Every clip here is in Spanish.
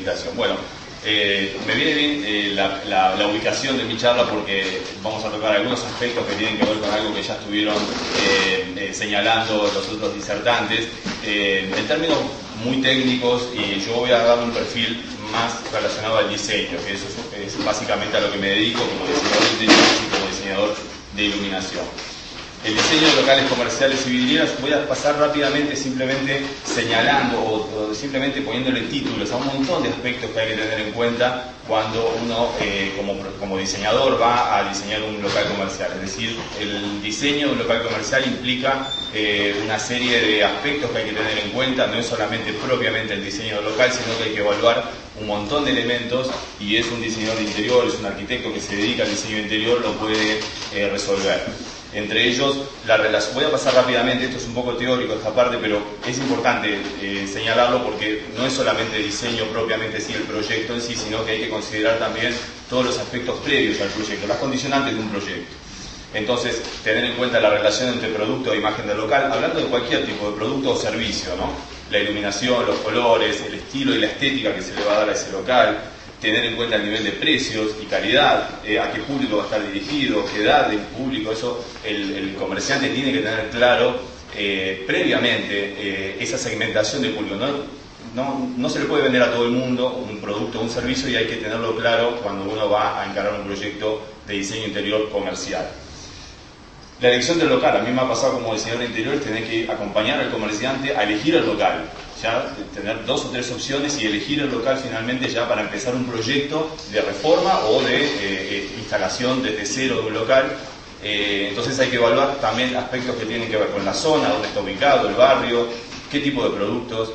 invitación. Bueno, me viene bien la ubicación de mi charla porque vamos a tocar algunos aspectos que tienen que ver con algo que ya estuvieron señalando los otros disertantes, en términos muy técnicos, y yo voy a dar un perfil más relacionado al diseño, que eso es básicamente a lo que me dedico como diseñador de interiores y como diseñador de iluminación. El diseño de locales comerciales y vidrieras, voy a pasar rápidamente simplemente señalando o simplemente poniéndole títulos a un montón de aspectos que hay que tener en cuenta cuando uno como diseñador va a diseñar un local comercial. Es decir, el diseño de un local comercial implica una serie de aspectos que hay que tener en cuenta. No es solamente propiamente el diseño del local, sino que hay que evaluar un montón de elementos, y es un diseñador de interior, es un arquitecto que se dedica al diseño de interior, lo puede resolver. Entre ellos, la relación. Voy a pasar rápidamente, esto es un poco teórico esta parte, pero es importante señalarlo porque no es solamente diseño propiamente sí el proyecto en sí, sino que hay que considerar también todos los aspectos previos al proyecto, las condicionantes de un proyecto. Entonces, tener en cuenta la relación entre producto e imagen del local, hablando de cualquier tipo de producto o servicio, ¿no? La iluminación, los colores, el estilo y la estética que se le va a dar a ese local. Tener en cuenta el nivel de precios y calidad, a qué público va a estar dirigido, qué edad del público. Eso el comerciante tiene que tener claro previamente, esa segmentación de público. No se le puede vender a todo el mundo un producto o un servicio, y hay que tenerlo claro cuando uno va a encarar un proyecto de diseño interior comercial. La elección del local, a mí me ha pasado como diseñador de interiores, tener que acompañar al comerciante a elegir el local, ya tener 2 o 3 opciones y elegir el local finalmente ya para empezar un proyecto de reforma o de instalación desde cero de un local. Entonces hay que evaluar también aspectos que tienen que ver con la zona, dónde está ubicado, el barrio, qué tipo de productos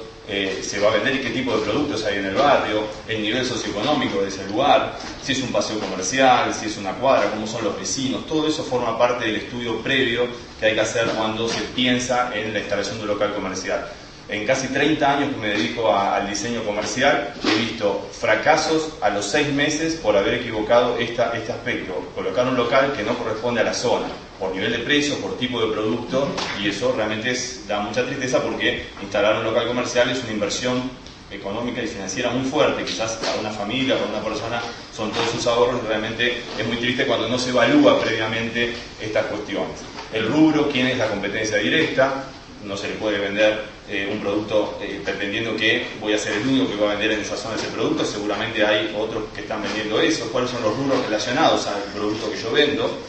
se va a vender y qué tipo de productos hay en el barrio, el nivel socioeconómico de ese lugar, si es un paseo comercial, si es una cuadra, cómo son los vecinos. Todo eso forma parte del estudio previo que hay que hacer cuando se piensa en la instalación de un local comercial. En casi 30 años que me dedico al diseño comercial, he visto fracasos a los 6 meses por haber equivocado este aspecto. Colocar un local que no corresponde a la zona, por nivel de precio, por tipo de producto, y eso realmente da mucha tristeza porque instalar un local comercial es una inversión económica y financiera muy fuerte. Quizás para una familia, para una persona, son todos sus ahorros, y realmente es muy triste cuando no se evalúa previamente estas cuestiones. El rubro, quién es la competencia directa. No se le puede vender un producto pretendiendo que voy a ser el único que va a vender en esa zona ese producto. Seguramente hay otros que están vendiendo eso. ¿Cuáles son los rubros relacionados al producto que yo vendo?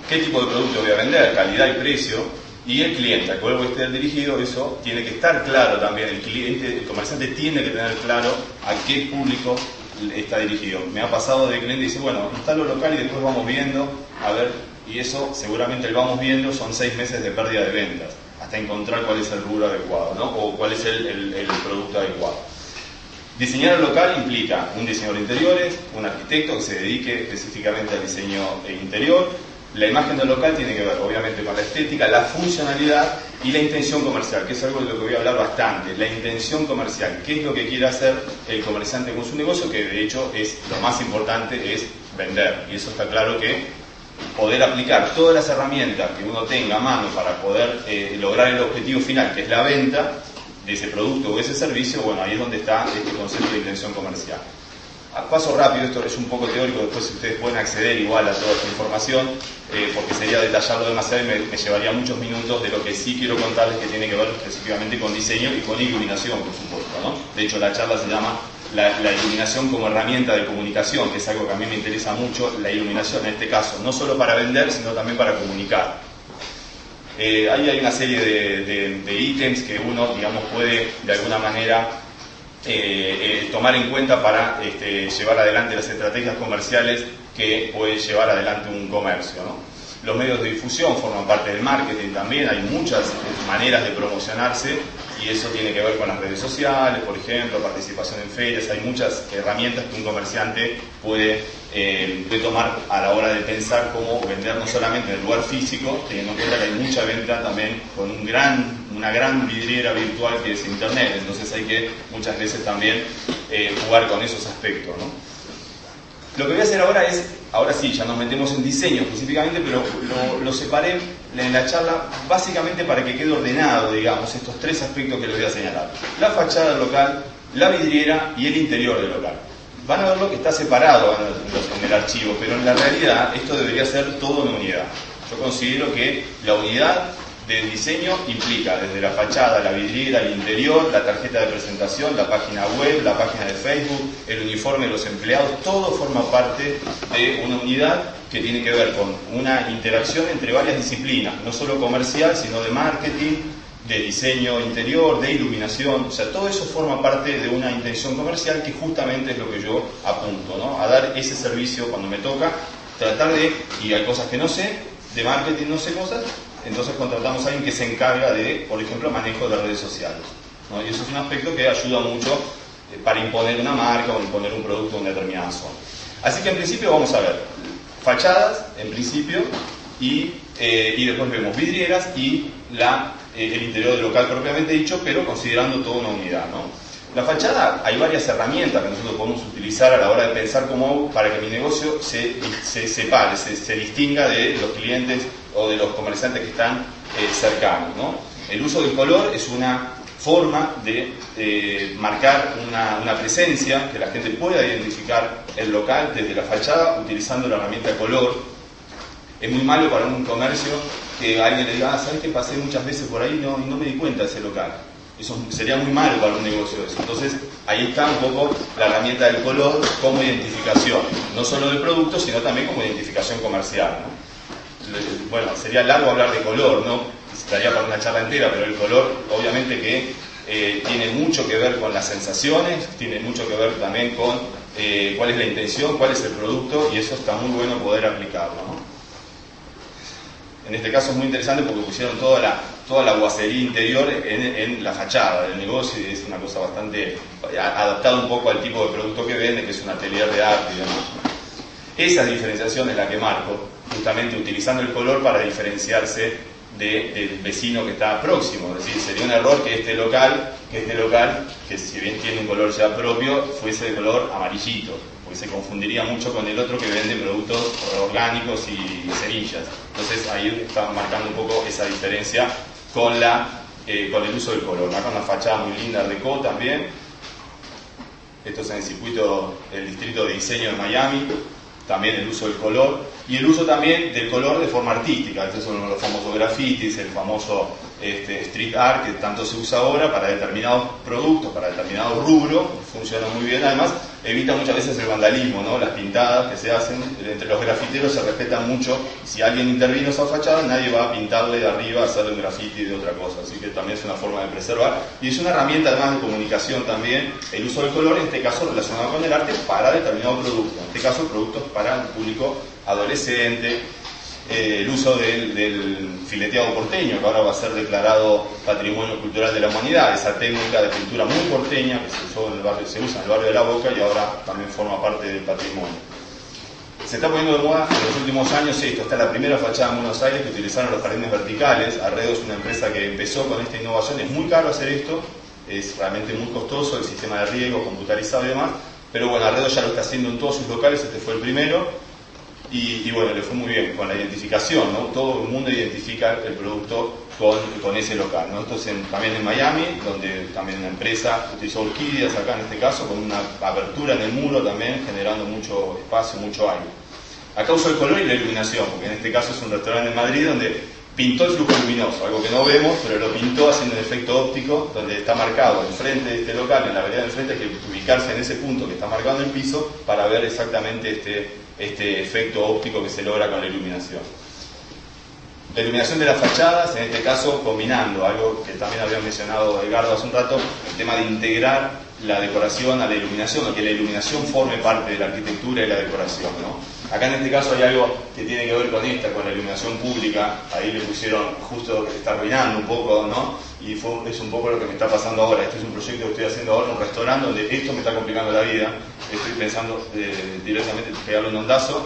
¿Qué tipo de producto voy a vender? Calidad y precio. Y el cliente al cual voy a estar dirigido, eso tiene que estar claro también. El comerciante tiene que tener claro a qué público está dirigido. Me ha pasado de cliente y dice, bueno, instalo local y después vamos viendo, a ver, y eso seguramente el vamos viendo son 6 meses de pérdida de ventas, hasta encontrar cuál es el rubro adecuado, ¿no? O cuál es el producto adecuado. Diseñar el local implica un diseñador de interiores, un arquitecto que se dedique específicamente al diseño interior. La imagen del local tiene que ver, obviamente, con la estética, la funcionalidad y la intención comercial, que es algo de lo que voy a hablar bastante. La intención comercial, qué es lo que quiere hacer el comerciante con su negocio, que de hecho es lo más importante, es vender. Y eso está claro que poder aplicar todas las herramientas que uno tenga a mano para poder lograr el objetivo final, que es la venta de ese producto o ese servicio, bueno, ahí es donde está este concepto de intención comercial. A paso rápido, esto es un poco teórico, después ustedes pueden acceder igual a toda esta información, porque sería detallarlo demasiado y me llevaría muchos minutos. De lo que sí quiero contarles, que tiene que ver específicamente con diseño y con iluminación, por supuesto, ¿no? De hecho, la charla se llama la iluminación como herramienta de comunicación, que es algo que a mí me interesa mucho. La iluminación, en este caso, no solo para vender, sino también para comunicar. Ahí hay una serie de ítems que uno, digamos, puede de alguna manera tomar en cuenta para llevar adelante las estrategias comerciales que puede llevar adelante un comercio, ¿no? Los medios de difusión forman parte del marketing también. Hay muchas maneras de promocionarse, y eso tiene que ver con las redes sociales, por ejemplo, participación en ferias. Hay muchas herramientas que un comerciante puede tomar a la hora de pensar cómo vender, no solamente en el lugar físico, teniendo en cuenta que hay mucha venta también con una gran vidriera virtual que es Internet. Entonces hay que muchas veces también jugar con esos aspectos, ¿no? Lo que voy a hacer ahora sí, ya nos metemos en diseño específicamente, pero lo separé en la charla básicamente para que quede ordenado, digamos, estos 3 aspectos que les voy a señalar. La fachada del local, la vidriera y el interior del local. Van a ver lo que está separado en el archivo, pero en la realidad esto debería ser todo una unidad. Yo considero que la unidad del diseño implica desde la fachada, la vidriera, el interior, la tarjeta de presentación, la página web, la página de Facebook, el uniforme de los empleados, todo forma parte de una unidad que tiene que ver con una interacción entre varias disciplinas, no solo comercial, sino de marketing, de diseño interior, de iluminación, o sea, todo eso forma parte de una intención comercial que justamente es lo que yo apunto, ¿no? A dar ese servicio cuando me toca, tratar de, y hay cosas que no sé, de marketing no sé cosas, entonces contratamos a alguien que se encarga de, por ejemplo, manejo de redes sociales, ¿no? Y eso es un aspecto que ayuda mucho para imponer una marca o imponer un producto en una determinada zona. Así que en principio vamos a ver fachadas, en principio, y después vemos vidrieras y el interior del local propiamente dicho, pero considerando toda una unidad, ¿no? La fachada, hay varias herramientas que nosotros podemos utilizar a la hora de pensar cómo hago para que mi negocio se separe, se distinga de los clientes o de los comerciantes que están cercanos, ¿no? El uso del color es una forma de marcar una presencia, que la gente pueda identificar el local desde la fachada utilizando la herramienta de color. Es muy malo para un comercio que alguien le diga, ¿sabes que pasé muchas veces por ahí y no me di cuenta de ese local? Eso sería muy malo para un negocio eso. Entonces, ahí está un poco la herramienta del color como identificación, no solo del producto, sino también como identificación comercial, ¿no? Bueno, sería largo hablar de color, ¿no? Estaría para una charla entera, pero el color, obviamente que tiene mucho que ver con las sensaciones, tiene mucho que ver también con cuál es la intención, cuál es el producto, y eso está muy bueno poder aplicarlo, ¿no? En este caso es muy interesante porque pusieron toda la guacería interior en la fachada del negocio y es una cosa bastante adaptada un poco al tipo de producto que vende, que es un atelier de arte y demás. Esa diferenciación es la que marco, justamente utilizando el color para diferenciarse del vecino que está próximo. Es decir, sería un error que este local, que si bien tiene un color ya propio, fuese de color amarillito, porque se confundiría mucho con el otro que vende productos orgánicos y semillas. Entonces ahí está marcando un poco esa diferencia con el uso del color. Acá una fachada muy linda, Reco también. Esto es en el circuito del distrito de diseño de Miami. También el uso del color y el uso también del color de forma artística. Estos son los famosos grafitis, el famoso street art que tanto se usa ahora para determinados productos, para determinados rubros, funciona muy bien. Además, evita muchas veces el vandalismo, ¿no? Las pintadas que se hacen entre los grafiteros se respetan mucho. Si alguien intervino esa fachada, nadie va a pintarle de arriba, a hacerle un grafiti de otra cosa. Así que también es una forma de preservar. Y es una herramienta además de comunicación también, el uso del color, en este caso relacionado con el arte, para determinado producto. En este caso, productos para un público adolescente. El uso del fileteado porteño, que ahora va a ser declarado Patrimonio Cultural de la Humanidad, esa técnica de pintura muy porteña que se usa en el barrio de La Boca y ahora también forma parte del patrimonio. Se está poniendo de moda en los últimos años esto. Está la primera fachada en Buenos Aires que utilizaron los jardines verticales. Arredo es una empresa que empezó con esta innovación. Es muy caro hacer esto, es realmente muy costoso el sistema de riego computarizado y demás, pero bueno, Arredo ya lo está haciendo en todos sus locales. Este fue el primero. Y bueno, le fue muy bien con la identificación, ¿no? Todo el mundo identifica el producto con ese local, ¿no? Entonces también en Miami, donde también una empresa utilizó orquídeas acá en este caso, con una apertura en el muro también, generando mucho espacio, mucho aire. Acá usó el color y la iluminación, porque en este caso es un restaurante en Madrid donde pintó el flujo luminoso, algo que no vemos, pero lo pintó haciendo un efecto óptico, donde está marcado enfrente de este local, en la vereda de enfrente, hay que ubicarse en ese punto que está marcado en el piso para ver exactamente este efecto óptico que se logra con la iluminación. La iluminación de las fachadas, en este caso combinando algo que también había mencionado Edgardo hace un rato, el tema de integrar la decoración a la iluminación, o que la iluminación forme parte de la arquitectura y la decoración, ¿no? Acá en este caso hay algo que tiene que ver con la iluminación pública. Ahí le pusieron justo que se está arruinando un poco, ¿no? Y es un poco lo que me está pasando ahora. Este es un proyecto que estoy haciendo ahora, un restaurante donde esto me está complicando la vida. Estoy pensando directamente pegarle un ondazo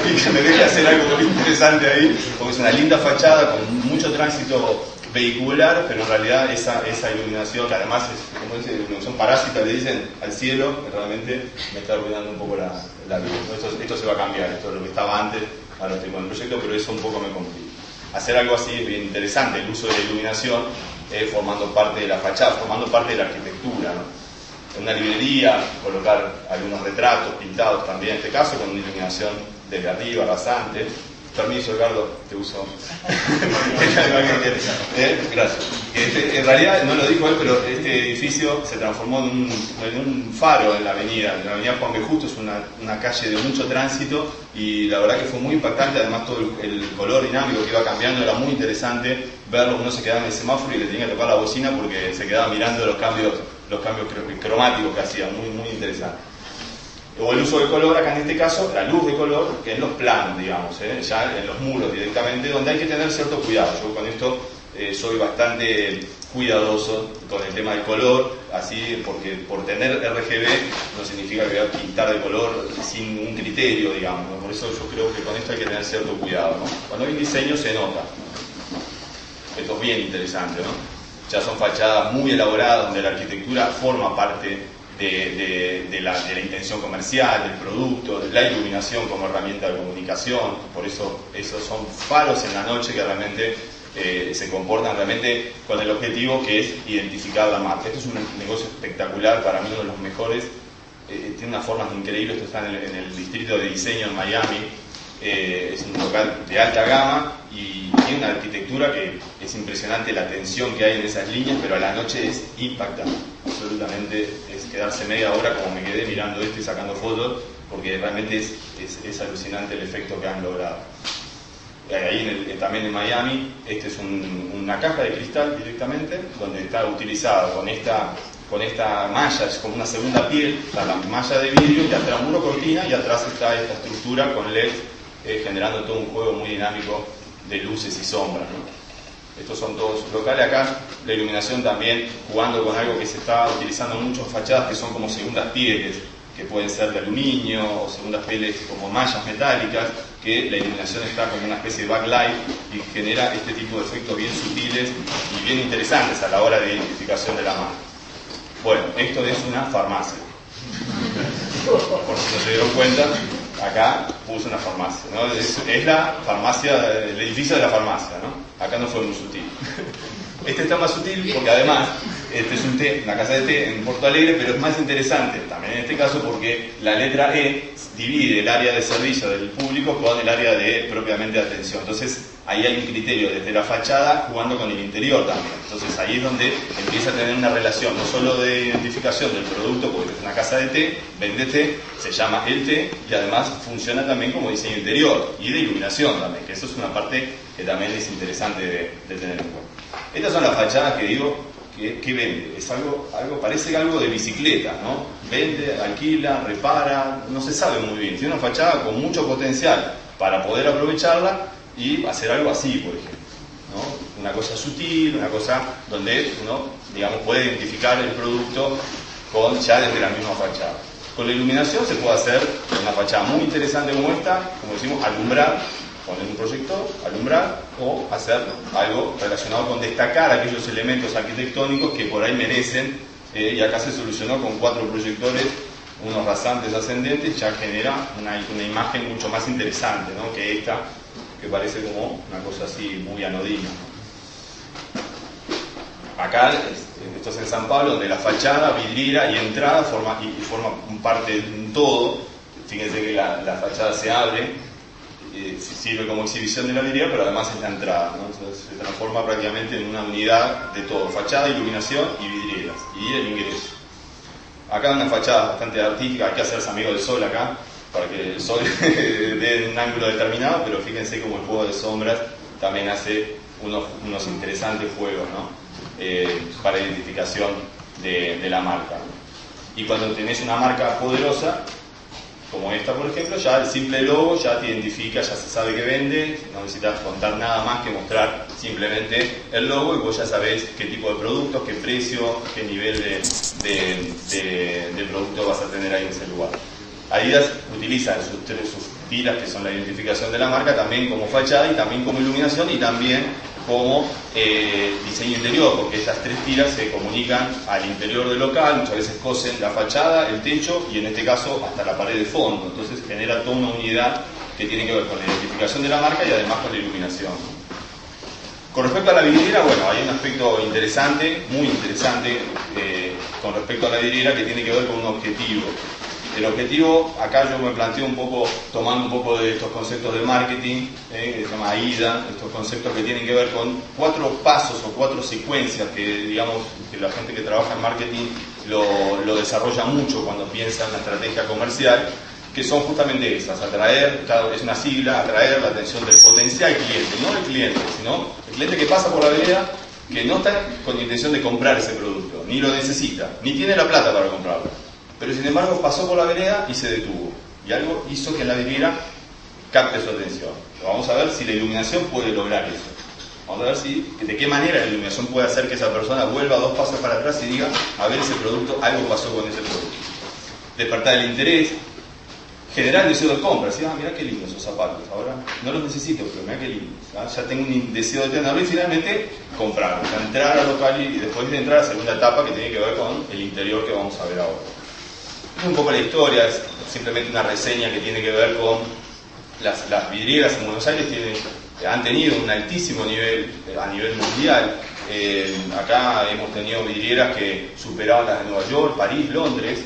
y que me deje hacer algo muy interesante ahí, porque es una linda fachada con mucho tránsito vehicular, pero en realidad esa iluminación, que además es, como dice, iluminación parásita, le dicen al cielo, que realmente me está arruinando un poco la vida. Esto se va a cambiar, esto es lo que estaba antes, ahora estoy con el proyecto, pero eso un poco me complica. Hacer algo así es bien interesante, el uso de la iluminación formando parte de la fachada, formando parte de la arquitectura, ¿no? En una librería, colocar algunos retratos pintados también, en este caso, con una iluminación desde arriba, rasante. Permiso, Edgardo, te uso. Gracias. En realidad, no lo dijo él, pero este edificio se transformó en un faro en la avenida. La avenida Juan B. Justo es una calle de mucho tránsito y la verdad que fue muy impactante. Además, todo el color dinámico que iba cambiando era muy interesante verlo. Uno se quedaba en el semáforo y le tenía que tocar la bocina porque se quedaba mirando los cambios cromáticos que hacían. Muy, muy interesante. O el uso de color, acá en este caso, la luz de color, que en los planos, digamos, ya en los muros directamente, donde hay que tener cierto cuidado. Yo con esto soy bastante cuidadoso con el tema del color, así, porque por tener RGB no significa que voy a pintar de color sin un criterio, digamos, ¿no? Por eso yo creo que con esto hay que tener cierto cuidado, ¿no? Cuando hay un diseño se nota. Esto es bien interesante, ¿no? Ya son fachadas muy elaboradas, donde la arquitectura forma parte de la intención comercial, del producto, de la iluminación como herramienta de comunicación. Por eso esos son faros en la noche que realmente se comportan realmente con el objetivo que es identificar la marca. Esto es un negocio espectacular, para mí uno de los mejores, tiene unas formas increíbles. Esto está en el distrito de diseño en Miami. Es un local de alta gama y tiene una arquitectura que es impresionante, la tensión que hay en esas líneas, pero a la noche es impactante, absolutamente. Es quedarse media hora como me quedé mirando esto y sacando fotos, porque realmente es alucinante el efecto que han logrado. Ahí también en Miami, esta es una caja de cristal directamente, donde está utilizada con esta malla, es como una segunda piel, está la malla de vidrio y atrás muro cortina y atrás está esta estructura con LED, generando todo un juego muy dinámico de luces y sombras, ¿no? Estos son todos locales. Acá la iluminación también jugando con algo que se está utilizando en muchas fachadas, que son como segundas pieles, que pueden ser de aluminio o segundas pieles como mallas metálicas, que la iluminación está como una especie de backlight y genera este tipo de efectos bien sutiles y bien interesantes a la hora de identificación de la marca. Bueno, esto es una farmacia. Por si no se dieron cuenta, acá puse una farmacia, ¿no? Es la farmacia, el edificio de la farmacia, ¿no? Acá no fue muy sutil. Este está más sutil porque además este es una casa de té en Porto Alegre, pero es más interesante también en este caso porque la letra E divide el área de servicio del público con el área de propiamente de atención. Entonces ahí hay un criterio desde la fachada jugando con el interior también. Entonces ahí es donde empieza a tener una relación no solo de identificación del producto, porque es una casa de té, vende té, se llama el té y además funciona también como diseño interior y de iluminación también, que eso es una parte que también es interesante de tener en cuenta. Estas son las fachadas que digo que vende. Es algo, parece algo de bicicleta, ¿no? Vende, alquila, repara, no se sabe muy bien. Tiene una fachada con mucho potencial para poder aprovecharla y hacer algo así, por ejemplo, ¿no? Una cosa sutil, una cosa donde uno, digamos, puede identificar el producto ya desde la misma fachada. Con la iluminación se puede hacer una fachada muy interesante como esta, como decimos, alumbrar, poner un proyector, alumbrar o hacer algo relacionado con destacar aquellos elementos arquitectónicos que por ahí merecen, y acá se solucionó con 4 proyectores, unos rasantes ascendentes, ya genera una imagen mucho más interesante, ¿no? Que esta, que parece como una cosa así muy anodina. Acá, esto es en San Pablo, donde la fachada, vidriera y entrada forma parte de un todo. Fíjense que la fachada se abre, sirve como exhibición de la vidriera, pero además es la entrada, ¿no? Entonces se transforma prácticamente en una unidad de todo: fachada, iluminación y vidrieras, y el ingreso. Acá una fachada bastante artística, hay que hacerse amigo del sol acá, para que el sol dé un ángulo determinado, pero fíjense como el juego de sombras también hace unos interesantes juegos, ¿no? Para identificación de la marca, ¿no? Y cuando tenés una marca poderosa, como esta por ejemplo, ya el simple logo ya te identifica, ya se sabe que vende, no necesitas contar nada más que mostrar simplemente el logo y vos ya sabés qué tipo de productos, qué precio, qué nivel de producto vas a tener ahí en ese lugar. Adidas utiliza sus tiras, que son la identificación de la marca, también como fachada y también como iluminación y también como diseño interior, porque estas 3 tiras se comunican al interior del local, muchas veces cosen la fachada, el techo y en este caso hasta la pared de fondo. Entonces genera toda una unidad que tiene que ver con la identificación de la marca y además con la iluminación. Con respecto a la vidriera, bueno, hay un aspecto interesante, muy interesante, con respecto a la vidriera, que tiene que ver con un objetivo. El objetivo, acá yo me planteo un poco, tomando un poco de estos conceptos de marketing, que se llama AIDA, estos conceptos que tienen que ver con 4 pasos o 4 secuencias que, digamos, que la gente que trabaja en marketing lo desarrolla mucho cuando piensa en la estrategia comercial, que son justamente esas: atraer, es una sigla, atraer la atención del potencial cliente, no el cliente, sino el cliente que pasa por la vereda, que no está con intención de comprar ese producto, ni lo necesita, ni tiene la plata para comprarlo, pero sin embargo pasó por la vereda y se detuvo, y algo hizo que la vidriera capte su atención. Vamos a ver si la iluminación puede lograr eso. Vamos a ver de qué manera la iluminación puede hacer que esa persona vuelva 2 pasos para atrás y diga: a ver ese producto, algo pasó con ese producto. Despertar el interés, generar el deseo de compra. Decir: ah, mirá qué lindos esos zapatos, ahora no los necesito, pero mirá qué lindos, ¿ah? Ya tengo un deseo de tenerlo, y finalmente comprar, o sea, entrar al local y después de entrar a la segunda etapa, que tiene que ver con el interior, que vamos a ver ahora. Es un poco la historia, es simplemente una reseña que tiene que ver con las vidrieras en Buenos Aires. Han tenido un altísimo nivel a nivel mundial. Acá hemos tenido vidrieras que superaban las de Nueva York, París, Londres.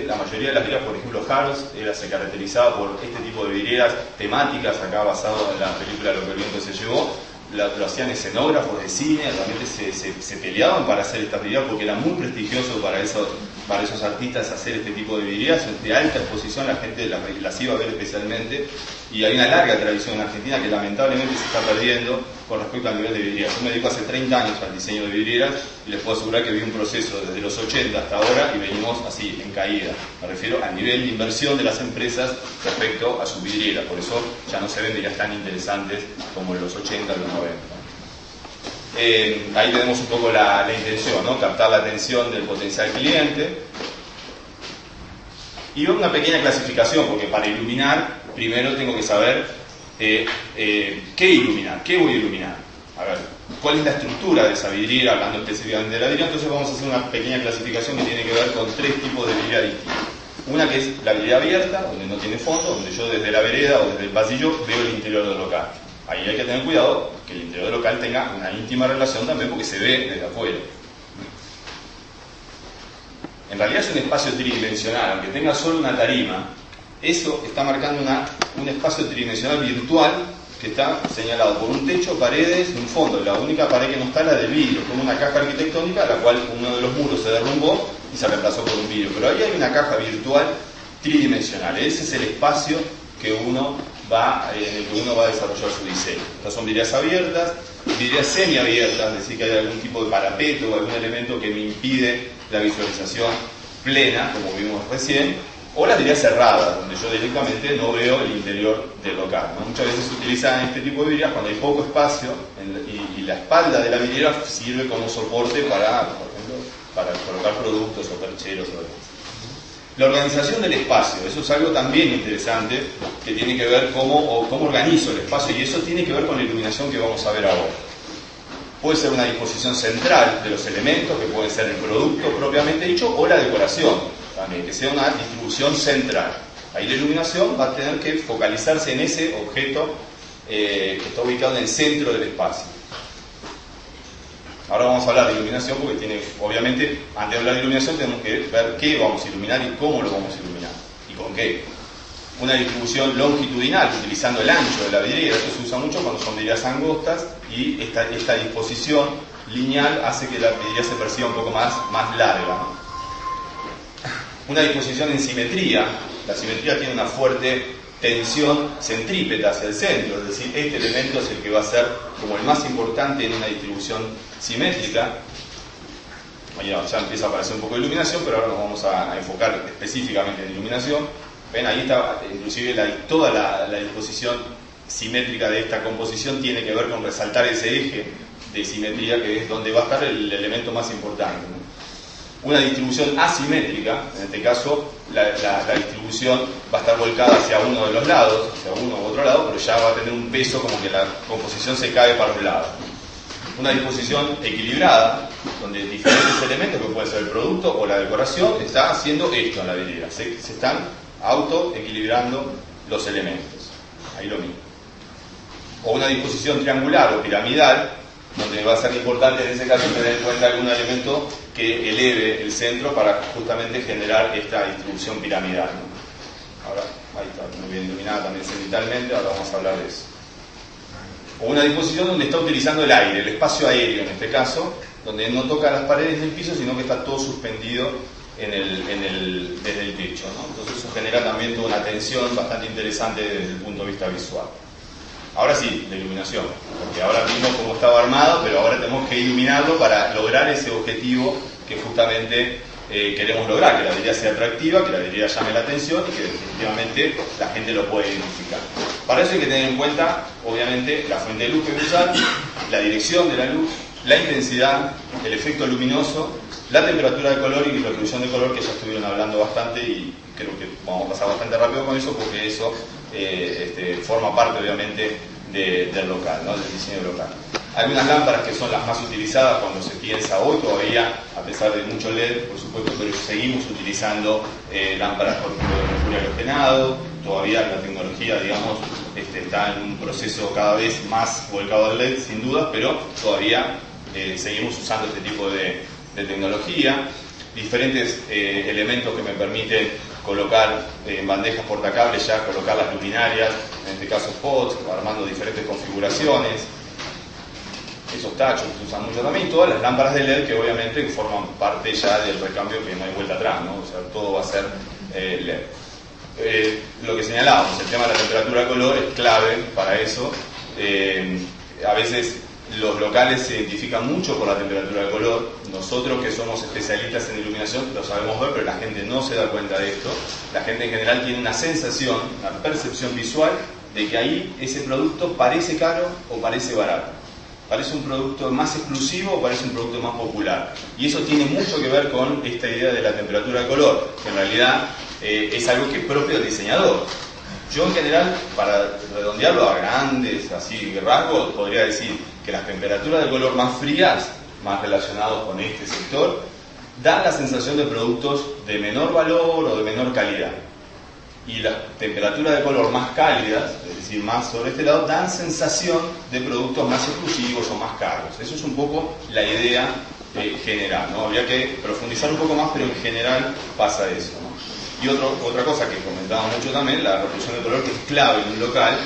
La mayoría de las vidrieras, por ejemplo, Harrods, se caracterizaba por este tipo de vidrieras temáticas, acá basado en la película Lo que el viento se llevó. Lo hacían escenógrafos de cine, realmente se peleaban para hacer estas vidrieras, porque era muy prestigioso para esos artistas hacer este tipo de vidrieras de alta exposición. La gente las iba a ver especialmente, y hay una larga tradición en Argentina que lamentablemente se está perdiendo con respecto al nivel de vidrieras. Yo me dedico hace 30 años al diseño de vidrieras, y les puedo asegurar que vi un proceso desde los 80 hasta ahora, y venimos así, en caída. Me refiero al nivel de inversión de las empresas respecto a sus vidrieras. Por eso ya no se ven vidrieras tan interesantes como en los 80 o los 90. Ahí tenemos un poco la intención, ¿no? Captar la atención del potencial cliente. Y una pequeña clasificación, porque para iluminar, primero tengo que saber qué iluminar, qué voy a iluminar. A ver, cuál es la estructura de esa vidriera, hablando específicamente de la vidriera. Entonces vamos a hacer una pequeña clasificación que tiene que ver con 3 tipos de vidriera distintos. Una que es la vidriera abierta, donde no tiene fondo, donde yo desde la vereda o desde el pasillo veo el interior del local. Ahí hay que tener cuidado que el interior del local tenga una íntima relación también, porque se ve desde afuera. En realidad es un espacio tridimensional, aunque tenga solo una tarima. Eso está marcando un espacio tridimensional virtual que está señalado por un techo, paredes y un fondo. La única pared que no está es la del vidrio, como una caja arquitectónica, la cual uno de los muros se derrumbó y se reemplazó por un vidrio. Pero ahí hay una caja virtual tridimensional. Ese es el espacio en el que uno va a desarrollar su diseño. Estas son vidrieras abiertas, vidrieras semiabiertas, es decir, que hay algún tipo de parapeto o algún elemento que me impide la visualización plena, como vimos recién, o las vidrieras cerradas, donde yo directamente no veo el interior del local, ¿no? Muchas veces se utilizan este tipo de vidrieras cuando hay poco espacio y la espalda de la vidriera sirve como soporte para, por ejemplo, para colocar productos o percheros o demás. La organización del espacio, eso es algo también interesante, que tiene que ver cómo organizo el espacio, y eso tiene que ver con la iluminación que vamos a ver ahora. Puede ser una disposición central de los elementos, que puede ser el producto propiamente dicho, o la decoración también, que sea una distribución central. Ahí la iluminación va a tener que focalizarse en ese objeto que está ubicado en el centro del espacio. Ahora vamos a hablar de iluminación, porque obviamente, antes de hablar de iluminación tenemos que ver qué vamos a iluminar y cómo lo vamos a iluminar y con qué. Una distribución longitudinal, utilizando el ancho de la vidriera. Esto se usa mucho cuando son vidrieras angostas, y esta disposición lineal hace que la vidriera se perciba un poco más larga, ¿no? Una disposición en simetría. La simetría tiene una fuerte tensión centrípeta hacia el centro, es decir, este elemento es el que va a ser como el más importante en una distribución simétrica. Ya empieza a aparecer un poco de iluminación, pero ahora nos vamos a enfocar específicamente en iluminación. Ven, ahí está, inclusive toda la disposición simétrica de esta composición tiene que ver con resaltar ese eje de simetría, que es donde va a estar el elemento más importante, ¿no? Una distribución asimétrica, en este caso la distribución va a estar volcada hacia uno de los lados, hacia uno u otro lado, pero ya va a tener un peso como que la composición se cae para un lado. Una disposición equilibrada, donde diferentes elementos, que puede ser el producto o la decoración, está haciendo esto en la vidriera, se están autoequilibrando los elementos. Ahí lo mismo. O una disposición triangular o piramidal, donde va a ser importante en ese caso tener en cuenta algún elemento que eleve el centro para justamente generar esta distribución piramidal, ¿no? Ahora, ahí está, muy bien iluminada también cenitalmente, ahora vamos a hablar de eso. O una disposición donde está utilizando el aire, el espacio aéreo en este caso, donde no toca las paredes del piso, sino que está todo suspendido desde el techo, ¿no? Entonces eso genera también toda una tensión bastante interesante desde el punto de vista visual. Ahora sí, la iluminación, porque ahora vimos cómo estaba armado, pero ahora tenemos que iluminarlo para lograr ese objetivo que justamente queremos lograr, que la vidriera sea atractiva, que la vidriera llame la atención y que definitivamente la gente lo pueda identificar. Para eso hay que tener en cuenta, obviamente, la fuente de luz que voy a usar, la dirección de la luz, la intensidad, el efecto luminoso, la temperatura de color y la resolución de color, que ya estuvieron hablando bastante y creo que vamos a pasar bastante rápido con eso porque eso forma parte obviamente del local, ¿no? Del diseño local. Hay unas lámparas que son las más utilizadas cuando se piensa hoy todavía, a pesar de mucho LED, por supuesto, pero seguimos utilizando lámparas por mercurio halogenado. Todavía la tecnología, digamos, está en un proceso cada vez más volcado al LED, sin duda, pero todavía seguimos usando este tipo de tecnología. Diferentes elementos que me permiten colocar en bandejas portacables, ya colocar las luminarias, en este caso spots, armando diferentes configuraciones. Esos tachos que se usan mucho también, y todas las lámparas de LED que obviamente forman parte ya del recambio, que no hay vuelta atrás, ¿no? O sea, todo va a ser LED. Lo que señalábamos, el tema de la temperatura de color es clave para eso. A veces los locales se identifican mucho por la temperatura de color. Nosotros que somos especialistas en iluminación lo sabemos ver, pero la gente no se da cuenta de esto. La gente en general tiene una sensación, una percepción visual de que ahí ese producto parece caro o parece barato. Parece un producto más exclusivo o parece un producto más popular. Y eso tiene mucho que ver con esta idea de la temperatura de color, que en realidad es algo que es propio del diseñador. Yo en general, para redondearlo a grandes así rasgos, podría decir que las temperaturas de color más frías, más relacionados con este sector, dan la sensación de productos de menor valor o de menor calidad. Y las temperaturas de color más cálidas, es decir, más sobre este lado, dan sensación de productos más exclusivos o más caros. Eso es un poco la idea general, ¿no? Habría que profundizar un poco más, pero en general pasa eso, ¿no? Y otra cosa que comentaba mucho también, la reproducción de color, que es clave en un local,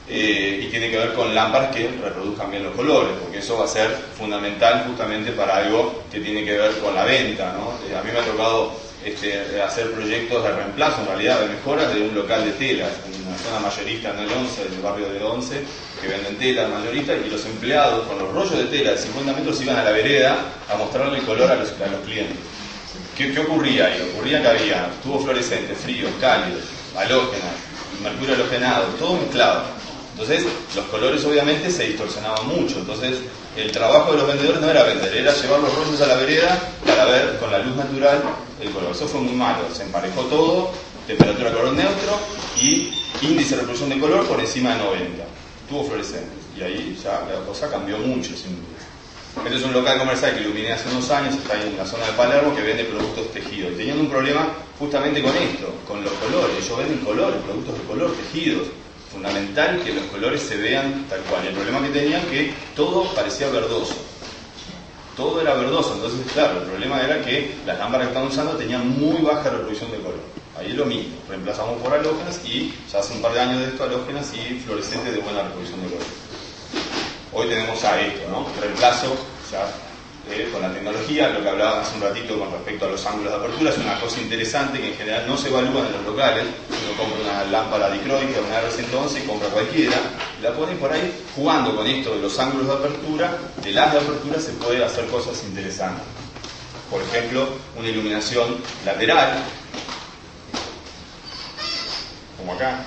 y tiene que ver con lámparas que reproduzcan bien los colores, porque eso va a ser fundamental justamente para algo que tiene que ver con la venta, ¿no? A mí me ha tocado hacer proyectos de reemplazo, en realidad de mejoras de un local de telas, en una zona mayorista en el 11, en el barrio de 11, que venden telas mayoristas, y los empleados con los rollos de tela de 50 metros iban a la vereda a mostrarle el color a los clientes. ¿Qué ocurría ahí? Ocurría que había tubos fluorescentes, fríos, cálidos, halógenas, mercurio halogenado, todo mezclado. Entonces, los colores obviamente se distorsionaban mucho. Entonces, el trabajo de los vendedores no era vender, era llevar los rollos a la vereda para ver con la luz natural el color. Eso fue muy malo, se emparejó todo, temperatura de color neutro y índice de reproducción de color por encima de 90. Tubos fluorescentes. Y ahí ya la cosa cambió mucho, sin duda. Este es un local comercial que iluminé hace unos años, está en la zona de Palermo, que vende productos tejidos. Y teniendo un problema justamente con esto, con los colores. Ellos venden colores, productos de color, tejidos. Fundamental que los colores se vean tal cual. El problema que tenían es que todo parecía verdoso. Todo era verdoso. Entonces, claro, el problema era que las lámparas que estaban usando tenían muy baja reproducción de color. Ahí es lo mismo. Reemplazamos por halógenas y ya hace un par de años de esto, halógenas y fluorescentes de buena reproducción de color. Hoy tenemos a esto, ¿no? Reemplazo, ya con la tecnología, lo que hablaba hace un ratito con respecto a los ángulos de apertura, es una cosa interesante que en general no se evalúa en los locales. Uno compra una lámpara dicróica, una R111 y compra cualquiera, y la pone por ahí, jugando con esto de los ángulos de apertura, de las de apertura se puede hacer cosas interesantes. Por ejemplo, una iluminación lateral, como acá,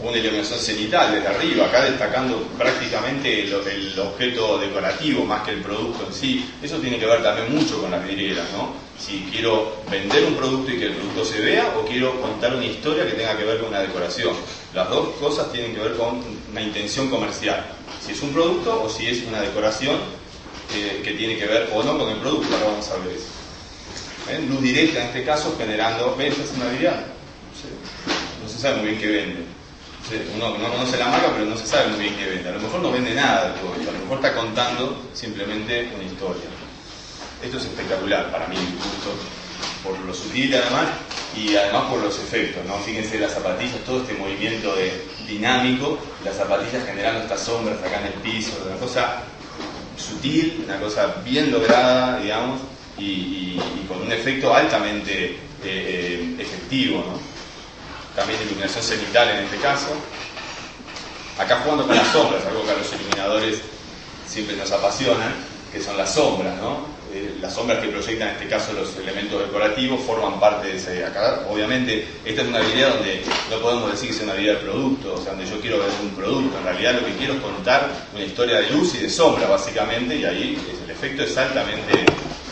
una iluminación cenital desde arriba, acá destacando prácticamente el objeto decorativo más que el producto en sí. Eso tiene que ver también mucho con las vidrieras, ¿no? Si quiero vender un producto y que el producto se vea, o quiero contar una historia que tenga que ver con una decoración. Las dos cosas tienen que ver con una intención comercial. Si es un producto o si es una decoración que tiene que ver o no con el producto. Ahora vamos a ver eso. ¿Ven? Luz directa en este caso generando... ¿Ven? ¿Esta es una vidriera? No se sabe muy bien qué vende. Uno no conoce la marca, pero no se sabe muy bien qué vende. A lo mejor no vende nada de todo esto, a lo mejor está contando simplemente una historia. Esto es espectacular para mí, justo por lo sutil además, y además por los efectos, ¿no? Fíjense las zapatillas, todo este movimiento dinámico, las zapatillas generando estas sombras acá en el piso, una cosa sutil, una cosa bien lograda, digamos, y con un efecto altamente efectivo, ¿no? También iluminación cenital en este caso. Acá jugando con las sombras, algo que a los iluminadores siempre nos apasionan, que son las sombras, ¿no? Las sombras que proyectan en este caso los elementos decorativos forman parte de ese. Acá, obviamente, esta es una vidriera donde no podemos decir que sea una vidriera de producto, o sea, donde yo quiero ver un producto. En realidad lo que quiero es contar una historia de luz y de sombra, básicamente, y ahí el efecto es altamente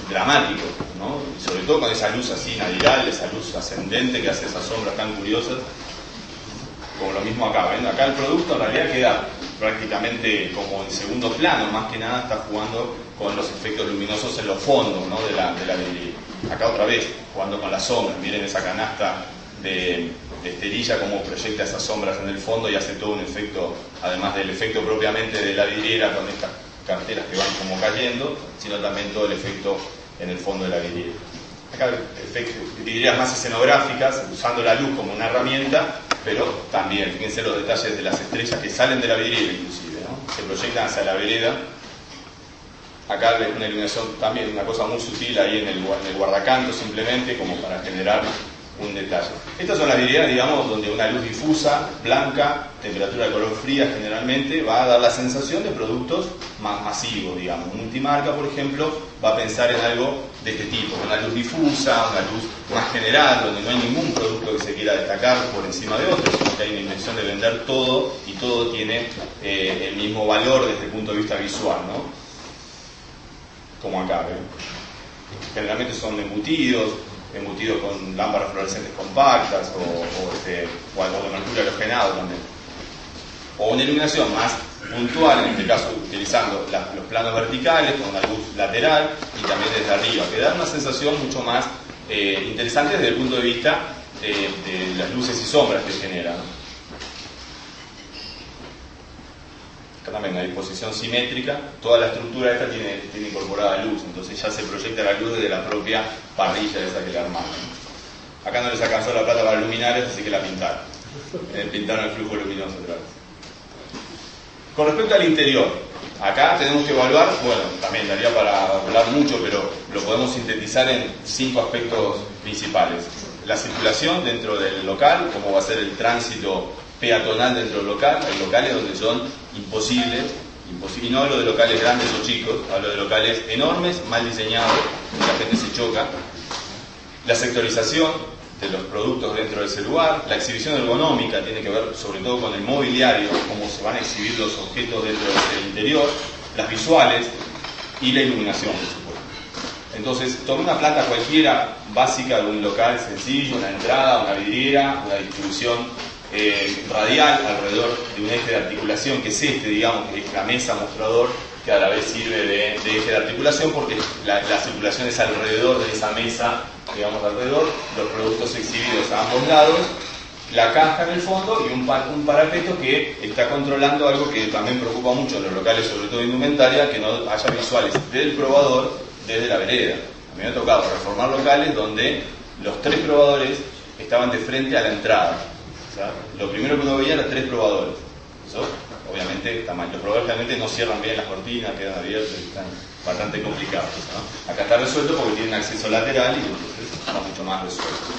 dramático, ¿no? Y sobre todo con esa luz así nadiral, esa luz ascendente que hace esas sombras tan curiosas. Como lo mismo acá, ¿ven? Acá el producto en realidad queda prácticamente como en segundo plano, más que nada está jugando con los efectos luminosos en los fondos, ¿no? de la vidriera. Acá otra vez, jugando con las sombras, miren esa canasta de esterilla como proyecta esas sombras en el fondo y hace todo un efecto, además del efecto propiamente de la vidriera con estas carteras que van como cayendo, sino también todo el efecto en el fondo de la vidriera. Acá vidrieras más escenográficas, usando la luz como una herramienta, pero también, fíjense los detalles de las estrellas que salen de la vidriera inclusive, ¿no? Se proyectan hacia la vereda. Acá una iluminación también, una cosa muy sutil ahí en el guardacanto simplemente, como para generar un detalle. Estas son las vidrieras, digamos, donde una luz difusa, blanca, temperatura de color fría generalmente, va a dar la sensación de productos más masivos, digamos. Multimarca, por ejemplo, va a pensar en algo de este tipo, una luz difusa, una luz más general, donde no hay ningún producto que se quiera destacar por encima de otro, sino que hay una intención de vender todo y todo tiene el mismo valor desde el punto de vista visual, ¿no? Como acá, ¿ven? Generalmente son embutidos con lámparas fluorescentes compactas o algo de mercurio halogenado también. O una iluminación más puntual, en este caso utilizando los planos verticales con una luz lateral y también desde arriba, que da una sensación mucho más interesante desde el punto de vista de las luces y sombras que generan. Acá también una disposición simétrica, toda la estructura esta tiene incorporada luz, entonces ya se proyecta la luz desde la propia parrilla esa que le armaron. Acá no les alcanzó la plata para luminarias, así que la pintaron. Pintaron el flujo luminoso otra vez. Con respecto al interior, acá tenemos que evaluar, bueno, también daría para hablar mucho, pero lo podemos sintetizar en 5 aspectos principales. La circulación dentro del local, cómo va a ser el tránsito peatonal dentro del local. Hay locales donde son imposibles, y no hablo de locales grandes o chicos, hablo de locales enormes, mal diseñados, donde la gente se choca. La sectorización de los productos dentro de ese lugar, la exhibición ergonómica tiene que ver sobre todo con el mobiliario, cómo se van a exhibir los objetos dentro del interior, las visuales y la iluminación, por supuesto. Entonces, tomé una planta cualquiera básica de un local sencillo, una entrada, una vidriera, una distribución radial alrededor de un eje de articulación, que es digamos, que es la mesa mostrador, que a la vez sirve de eje de articulación porque la circulación es alrededor de esa mesa, digamos alrededor, los productos exhibidos a ambos lados, la caja en el fondo y un parapeto que está controlando algo que también preocupa mucho en los locales, sobre todo indumentaria, que no haya visuales del probador desde la vereda. A mí me ha tocado reformar locales donde los 3 probadores estaban de frente a la entrada. O sea, lo primero que uno veía eran 3 probadores. Eso, obviamente, los probadores realmente no cierran bien las cortinas, quedan abiertos y están bastante complicados, ¿no? Acá está resuelto porque tienen acceso lateral y entonces está mucho más resuelto.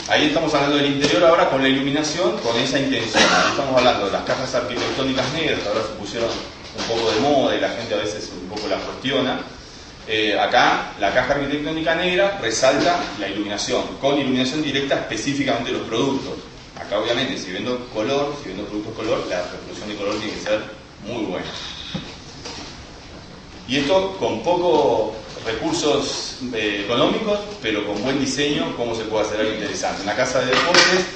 Ahí estamos hablando del interior ahora con la iluminación, con esa intención. Ahí estamos hablando de las cajas arquitectónicas negras, que ahora se pusieron un poco de moda y la gente a veces un poco las cuestiona. Acá la caja arquitectónica negra resalta la iluminación, con iluminación directa específicamente de los productos. Acá obviamente si viendo productos color, la reproducción de color tiene que ser muy buena. Y esto con pocos recursos económicos, pero con buen diseño, cómo se puede hacer algo interesante. Una casa de deportes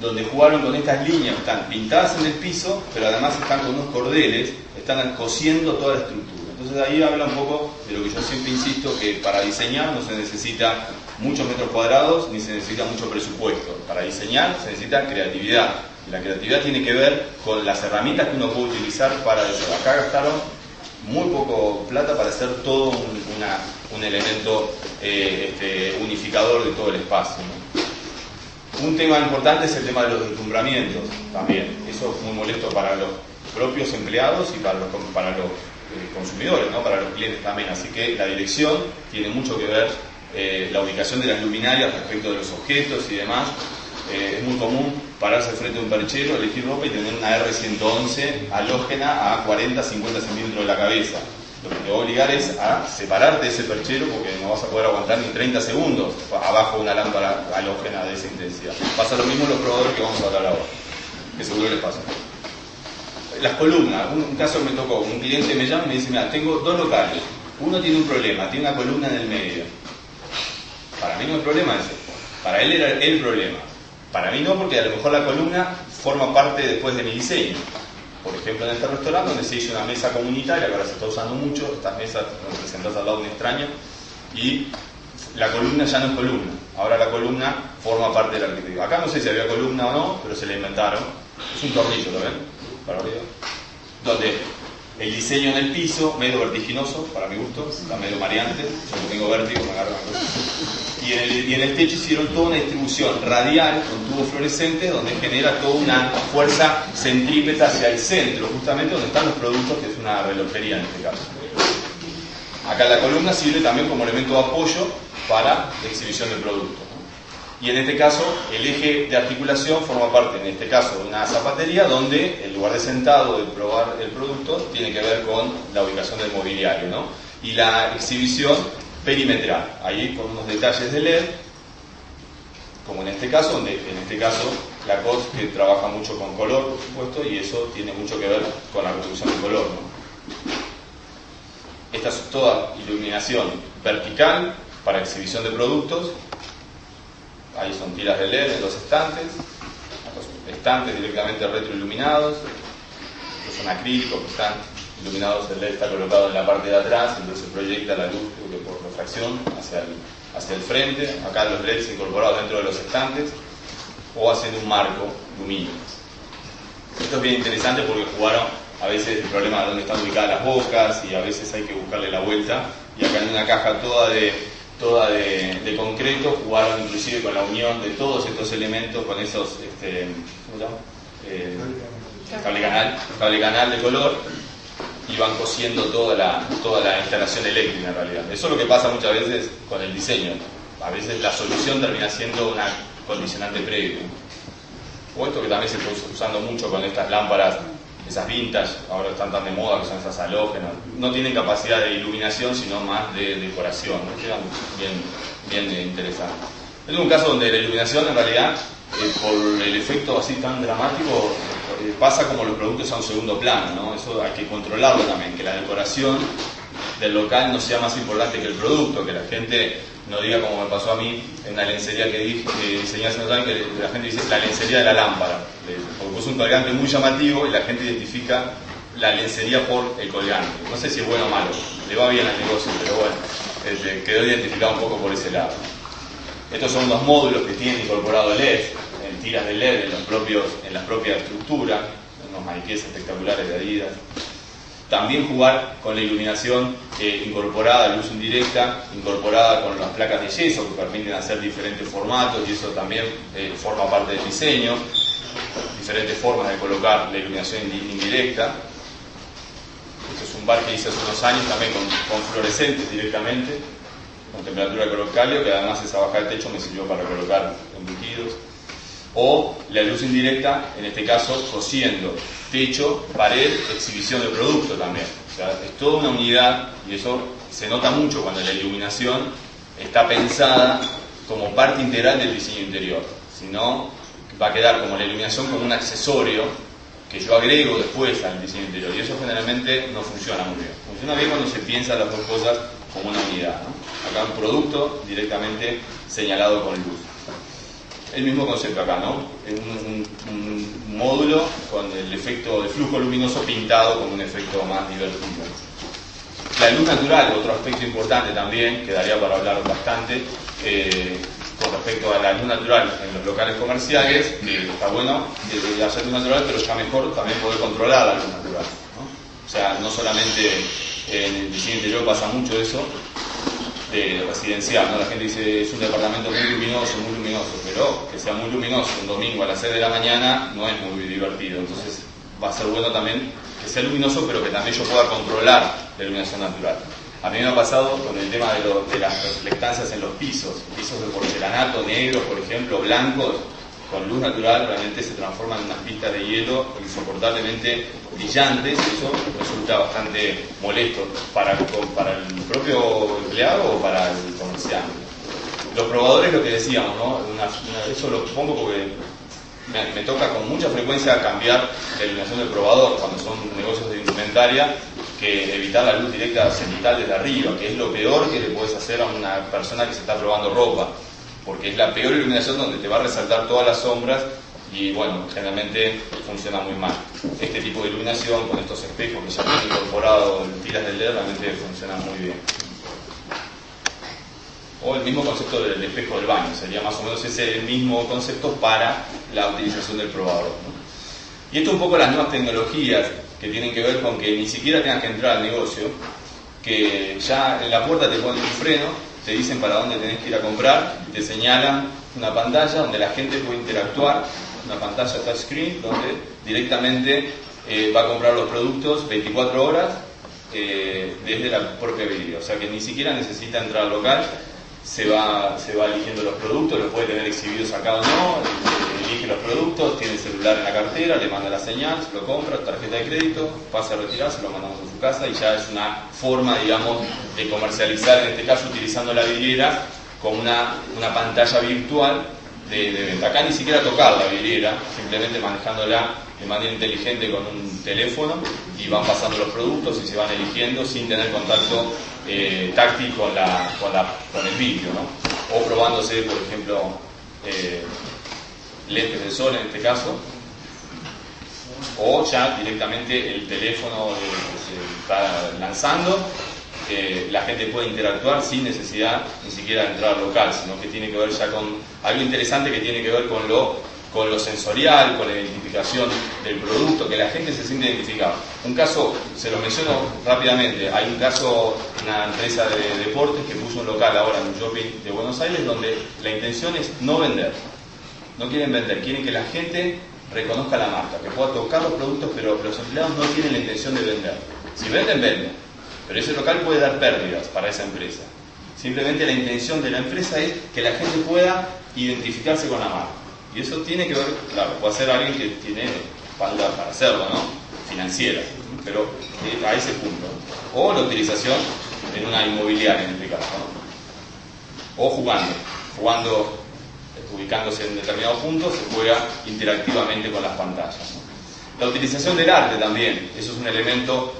donde jugaron con estas líneas, están pintadas en el piso, pero además están con unos cordeles, están cosiendo toda la estructura. Entonces ahí habla un poco de lo que yo siempre insisto, que para diseñar no se necesita muchos metros cuadrados ni se necesita mucho presupuesto. Para diseñar se necesita creatividad. Y la creatividad tiene que ver con las herramientas que uno puede utilizar para eso. Acá gastaron muy poco plata para hacer todo un elemento unificador de todo el espacio, ¿no? Un tema importante es el tema de los deslumbramientos también. Eso es muy molesto para los propios empleados y para los consumidores, ¿no? Para los clientes también. Así que la dirección tiene mucho que ver, la ubicación de las luminarias respecto de los objetos y demás. Es muy común pararse frente a un perchero, elegir ropa y tener una R111 halógena a 40-50 centímetros de la cabeza. Lo que te va a obligar es a separarte de ese perchero porque no vas a poder aguantar ni 30 segundos abajo de una lámpara halógena de esa intensidad. Pasa lo mismo en los probadores que vamos a hablar ahora, que seguro les pasa. Las columnas, un caso me tocó, un cliente me llama y me dice, mira, tengo dos locales, uno tiene un problema, tiene una columna en el medio. Para mí no es problema ese, para él era el problema. Para mí no, porque a lo mejor la columna forma parte después de mi diseño. Por ejemplo, en este restaurante donde se hizo una mesa comunitaria, que ahora se está usando mucho, estas mesas donde te sentás al lado de un extraño, y la columna ya no es columna, ahora la columna forma parte de la arquitectura. Acá no sé si había columna o no, pero se la inventaron. Es un tornillo, ¿lo ven? Para arriba. Donde el diseño en el piso, medio vertiginoso, para mi gusto, está medio mareante, yo no tengo vértigo, me agarro una cosa. Y en el techo hicieron toda una distribución radial con tubos fluorescentes donde genera toda una fuerza centrípeta hacia el centro, justamente donde están los productos, que es una relojería en este caso. Acá la columna sirve también como elemento de apoyo para la exhibición del producto, ¿no? Y en este caso el eje de articulación forma parte, en este caso, de una zapatería donde el lugar de sentado de probar el producto tiene que ver con la ubicación del mobiliario, ¿no? Y la exhibición perimetral, ahí con unos detalles de LED, como en este caso, donde en este caso la COT que trabaja mucho con color, por supuesto, y eso tiene mucho que ver con la reproducción de color, ¿no? Esta es toda iluminación vertical para exhibición de productos. Ahí son tiras de LED en los estantes directamente retroiluminados. Estos son acrílicos que están iluminados, el LED está colocado en la parte de atrás, entonces proyecta la luz por refracción hacia el frente. Acá los LEDs incorporados dentro de los estantes o haciendo un marco lumínico. Esto es bien interesante porque jugaron a veces el problema de dónde están ubicadas las bocas y a veces hay que buscarle la vuelta. Y acá en una caja toda de concreto jugaron inclusive con la unión de todos estos elementos con esos ¿cómo se llama? Cable canal de color, y van cosiendo toda la instalación eléctrica en realidad. Eso es lo que pasa muchas veces con el diseño. A veces la solución termina siendo una condicionante previo. O esto que también se está usando mucho con estas lámparas, esas vintage, ahora están tan de moda, que son esas halógenas. No tienen capacidad de iluminación, sino más de decoración, ¿no? Quedan bien interesantes. Es un caso donde la iluminación en realidad, por el efecto así tan dramático, pasa como los productos a un segundo plano, ¿no? Eso hay que controlarlo también, que la decoración del local no sea más importante que el producto, que la gente no diga como me pasó a mí en una lencería que diseñé hace unos años, que la gente dice la lencería de la lámpara, porque puso un colgante muy llamativo y la gente identifica la lencería por el colgante. No sé si es bueno o malo, le va bien al negocio, pero bueno, quedó identificado un poco por ese lado. Estos son unos módulos que tienen incorporado LED, en tiras de LED en la propia estructura, unos maniquíes espectaculares de Adidas. También jugar con la iluminación incorporada, luz indirecta, incorporada con las placas de yeso que permiten hacer diferentes formatos, y eso también forma parte del diseño. Diferentes formas de colocar la iluminación indirecta. Este es un bar que hice hace unos años también con fluorescentes directamente, con temperatura de color cálido, que además esa baja de techo me sirvió para colocar embutidos. O la luz indirecta, en este caso cosiendo techo, pared, exhibición de producto también. O sea, es toda una unidad, y eso se nota mucho cuando la iluminación está pensada como parte integral del diseño interior. Si no, va a quedar como la iluminación como un accesorio que yo agrego después al diseño interior, y eso generalmente no funciona muy bien. Funciona bien cuando se piensa las dos cosas como una unidad, ¿no? Acá un producto directamente señalado con luz. El mismo concepto acá, ¿no? Un módulo con el efecto de flujo luminoso pintado con un efecto más divertido. La luz natural, otro aspecto importante también, que daría para hablar bastante, respecto a la luz natural en los locales comerciales, que está bueno hacer luz natural, pero está mejor también poder controlar la luz natural, ¿no? O sea, no solamente en el diseño interior pasa mucho eso, de residencial, ¿no? La gente dice, es un departamento muy luminoso, pero que sea muy luminoso un domingo a las 6 de la mañana no es muy divertido. Entonces va a ser bueno también que sea luminoso, pero que también yo pueda controlar la iluminación natural. A mí me ha pasado con el tema de las reflectancias en los pisos de porcelanato, negros, por ejemplo, blancos, con luz natural realmente se transforman en unas pistas de hielo insoportablemente brillantes, y eso resulta bastante molesto para el propio empleado o para el comerciante. Los probadores, lo que decíamos, ¿no? Eso lo pongo porque me toca con mucha frecuencia cambiar la iluminación del probador cuando son negocios de indumentaria, que evitar la luz directa cenital desde arriba, que es lo peor que le puedes hacer a una persona que se está probando ropa, porque es la peor iluminación donde te va a resaltar todas las sombras y bueno, generalmente funciona muy mal. Este tipo de iluminación con estos espejos que ya tienen incorporado en tiras de LED realmente funciona muy bien. O el mismo concepto del espejo del baño, sería más o menos ese el mismo concepto para la utilización del probador, ¿no? Y esto un poco las nuevas tecnologías que tienen que ver con que ni siquiera tengas que entrar al negocio, que ya en la puerta te ponen un freno, te dicen para dónde tenés que ir a comprar, te señalan una pantalla donde la gente puede interactuar, una pantalla touchscreen donde directamente va a comprar los productos 24 horas desde la propia vidriera, o sea que ni siquiera necesita entrar al local, se va eligiendo los productos, los puede tener exhibidos acá o no, elige los productos, tiene el celular en la cartera, le manda la señal, se lo compra, tarjeta de crédito, pasa a retirar, se lo mandamos a su casa y ya es una forma, digamos, de comercializar, en este caso utilizando la vidriera como una pantalla virtual de venta. Acá ni siquiera tocar la vidriera, simplemente manejándola de manera inteligente con un teléfono y van pasando los productos y se van eligiendo sin tener contacto táctil con el vidrio, ¿no? O probándose, por ejemplo, lentes de sol en este caso, o ya directamente el teléfono que se está lanzando, la gente puede interactuar sin necesidad ni siquiera de entrar al local, sino que tiene que ver ya con algo interesante que tiene que ver con lo sensorial, con la identificación del producto, que la gente se siente identificada. Un caso, se lo menciono rápidamente, hay un caso, una empresa de deportes que puso un local ahora en un shopping de Buenos Aires donde la intención es no vender, no quieren vender, quieren que la gente reconozca la marca, que pueda tocar los productos, pero los empleados no tienen la intención de vender. Si venden, venden, pero ese local puede dar pérdidas para esa empresa. Simplemente la intención de la empresa es que la gente pueda identificarse con la marca. Y eso tiene que ver, claro, puede ser alguien que tiene espalda para hacerlo, ¿no? Financiera, pero a ese punto. O la utilización en una inmobiliaria en este caso, ¿no? O jugando, ubicándose en determinados puntos, se juega interactivamente con las pantallas, ¿no? La utilización del arte también, eso es un elemento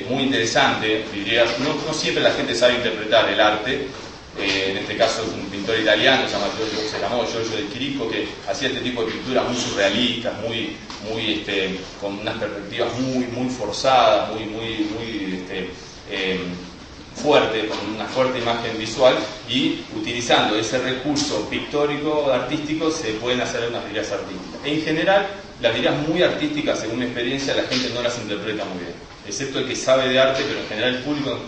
muy interesante, diría, no siempre la gente sabe interpretar el arte. En este caso es un pintor italiano, se llamó Giorgio de Chirico, que hacía este tipo de pinturas muy surrealistas, con unas perspectivas muy forzadas, muy fuerte, con una fuerte imagen visual, y utilizando ese recurso pictórico, artístico, se pueden hacer unas vidrieras artísticas. En general, las vidrieras muy artísticas, según mi experiencia, la gente no las interpreta muy bien, excepto el que sabe de arte, pero en general el público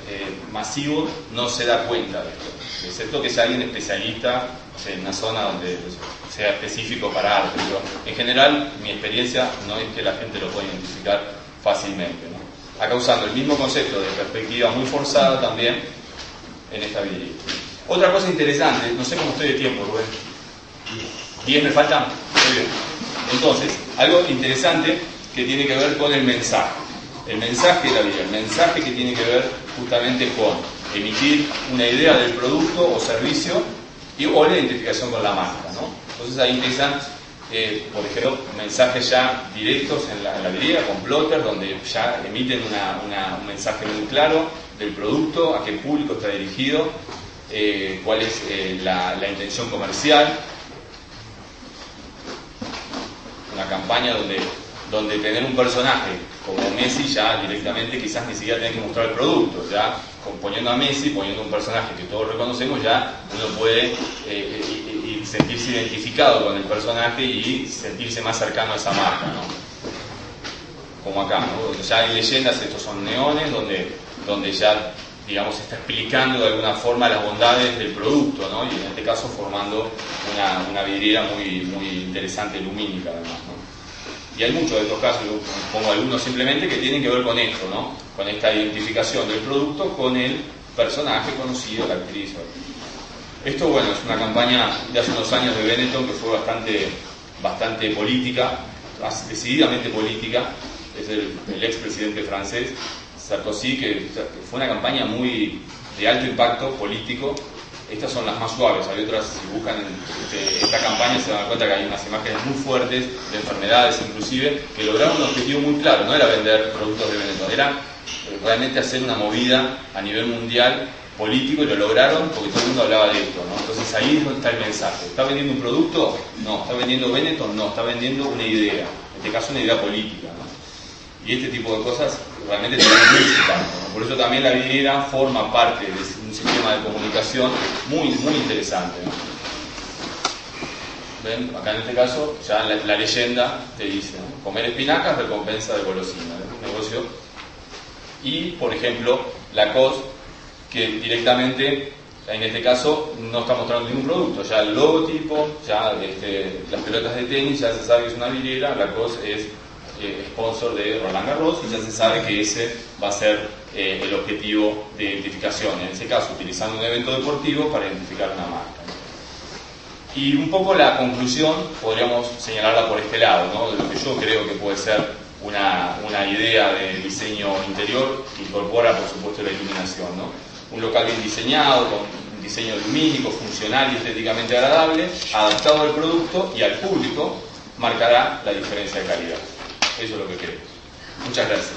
masivo no se da cuenta de esto, excepto que sea alguien especialista, o sea, en una zona donde sea específico para arte, pero en general mi experiencia no es que la gente lo pueda identificar fácilmente, ¿no? Acá usando el mismo concepto de perspectiva muy forzada también en esta vidriera. Otra cosa interesante, no sé cómo estoy de tiempo, Rubén. 10 me faltan, muy bien. Entonces, algo interesante que tiene que ver con el mensaje. El mensaje de la vidriera, el mensaje que tiene que ver justamente con emitir una idea del producto o servicio o la identificación con la marca, ¿no? Entonces ahí empiezan, por ejemplo, mensajes ya directos en la vidriera con plotters donde ya emiten un mensaje muy claro del producto, a qué público está dirigido, cuál es la intención comercial. Una campaña donde tener un personaje como Messi ya directamente quizás ni siquiera tiene que mostrar el producto, ya poniendo a Messi, poniendo un personaje que todos reconocemos, ya uno puede sentirse identificado con el personaje y sentirse más cercano a esa marca, ¿no? Como acá, ¿no? Donde ya hay leyendas, estos son neones, donde ya, digamos, se está explicando de alguna forma las bondades del producto, ¿no? Y en este caso formando una vidriera muy interesante, lumínica además, ¿no? Y hay muchos de estos casos, yo pongo algunos simplemente, que tienen que ver con esto, ¿no? Con esta identificación del producto con el personaje conocido, la actriz. Esto, bueno, es una campaña de hace unos años de Benetton que fue bastante política, decididamente política. Es el expresidente francés, Sarkozy, que fue una campaña muy de alto impacto político. Estas son las más suaves, hay otras, si buscan esta campaña se dan cuenta que hay unas imágenes muy fuertes de enfermedades inclusive, que lograron un objetivo muy claro, no era vender productos de Benetton, era realmente hacer una movida a nivel mundial político, y lo lograron porque todo el mundo hablaba de esto, ¿no? Entonces ahí es donde está el mensaje. ¿Está vendiendo un producto? No. ¿Está vendiendo Benetton? No. Está vendiendo una idea, en este caso una idea política, ¿no? Y este tipo de cosas realmente tienen mucho impacto, ¿no? Por eso también la vidriera forma parte de un sistema de comunicación muy interesante, ¿no? ¿Ven? Acá en este caso ya la leyenda te dice, ¿no? Comer espinacas, recompensa de golosina, ¿no? Un negocio. Y, por ejemplo, Lacoste, que directamente, en este caso, no está mostrando ningún producto. Ya el logotipo, ya las pelotas de tenis, ya se sabe que es una vidriera. Lacoste es sponsor de Roland Garros, y ya se sabe que ese va a ser el objetivo de identificación. En ese caso, utilizando un evento deportivo para identificar una marca, ¿no? Y un poco la conclusión podríamos señalarla por este lado, ¿no? De lo que yo creo que puede ser una idea de diseño interior, que incorpora, por supuesto, la iluminación, ¿no? Un local bien diseñado, con un diseño lumínico, funcional y estéticamente agradable, adaptado al producto y al público, marcará la diferencia de calidad. Eso es lo que creo. Muchas gracias.